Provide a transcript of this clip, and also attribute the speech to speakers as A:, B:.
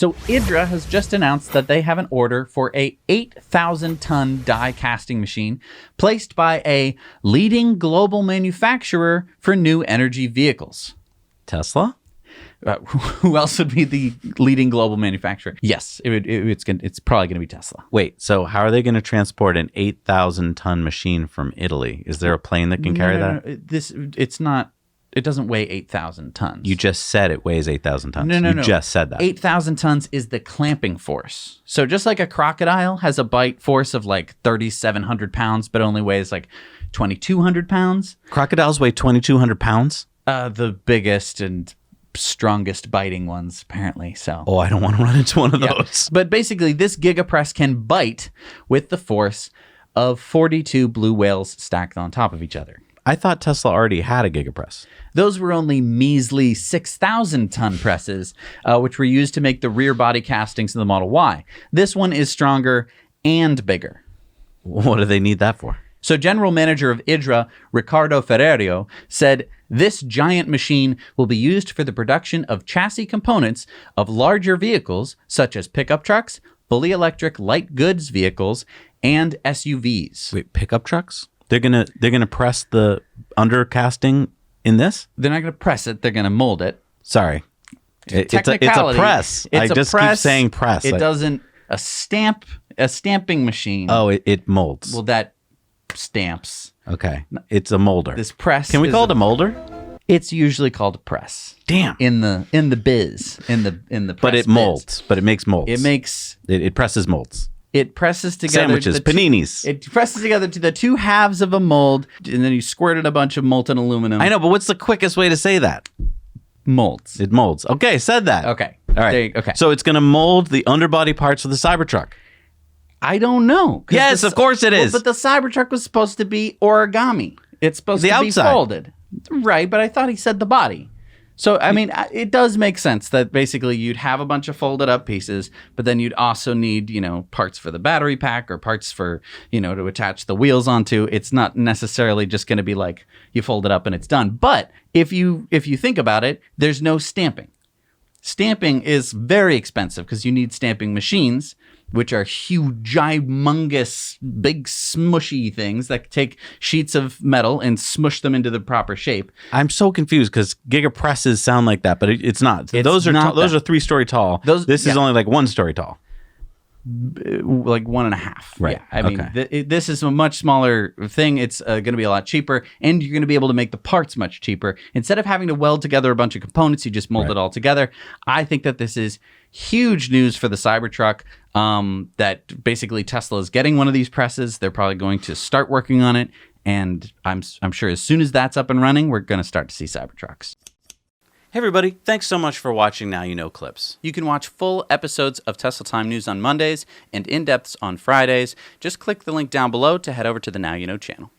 A: So IDRA has just announced that they have an order for a 8,000-ton die casting machine placed by a leading global manufacturer for new energy vehicles.
B: Tesla?
A: Who else would be the leading global manufacturer? Yes, it's probably going to be Tesla.
B: Wait, so how are they going to transport an 8,000-ton machine from Italy? Is there a plane that can carry that?
A: It's not. It doesn't weigh 8,000 tons.
B: You just said it weighs 8,000 tons.
A: No.
B: You just said that.
A: 8,000 tons is the clamping force. So just like a crocodile has a bite force of like 3,700 pounds, but only weighs like 2,200 pounds.
B: Crocodiles weigh 2,200 pounds?
A: The biggest and strongest biting ones, apparently. So.
B: Oh, I don't want to run into one of those.
A: But basically, this gigapress can bite with the force of 42 blue whales stacked on top of each other.
B: I thought Tesla already had a gigapress.
A: Those were only measly 6,000-ton presses, which were used to make the rear body castings of the Model Y. This one is stronger and bigger.
B: What do they need that for?
A: So general manager of IDRA, Ricardo Ferrerio, said this giant machine will be used for the production of chassis components of larger vehicles, such as pickup trucks, fully electric light goods vehicles, and SUVs.
B: Wait, pickup trucks? They're gonna press the under casting in this?
A: They're not going to press it. They're going to mold it.
B: Sorry. It's a press. I just keep saying press.
A: It doesn't... A stamping machine.
B: Oh, it molds.
A: Well, that stamps.
B: Okay. It's a molder.
A: This press.
B: Can we call it a molder?
A: It's usually called a press.
B: Damn.
A: In the biz. In the press.
B: But it molds. But it makes molds. It presses molds.
A: It presses together
B: sandwiches, paninis.
A: It presses together to the two halves of a mold, and then you squirted a bunch of molten aluminum.
B: I know, but what's the quickest way to say that?
A: Molds.
B: It molds. Okay, said that.
A: Okay.
B: All right.
A: Okay.
B: So it's going to mold the underbody parts of the Cybertruck.
A: I don't know.
B: Yes, of course it is.
A: But the Cybertruck was supposed to be origami. It's supposed to be folded. Right, but I thought he said the body. So, I mean, it does make sense that basically you'd have a bunch of folded up pieces, but then you'd also need, parts for the battery pack or parts for, to attach the wheels onto. It's not necessarily just going to be like you fold it up and it's done. But if you think about it, there's no stamping. Stamping is very expensive because you need stamping machines, which are huge, humongous, big, smushy things that take sheets of metal and smush them into the proper shape.
B: I'm so confused because gigapresses sound like that, but it's not. Those are 3-story tall. This is only like 1 story tall.
A: Like 1.5.
B: Right.
A: Yeah. I mean, this is a much smaller thing. It's going to be a lot cheaper, and you're going to be able to make the parts much cheaper. Instead of having to weld together a bunch of components, you just mold it all together. I think that this is huge news for the Cybertruck, that basically Tesla is getting one of these presses. They're probably going to start working on it, and I'm sure as soon as that's up and running, we're going to start to see Cybertrucks.
B: Hey everybody, thanks so much for watching Now You Know Clips.
A: You can watch full episodes of Tesla Time News on Mondays and in-depths on Fridays. Just click the link down below to head over to the Now You Know channel.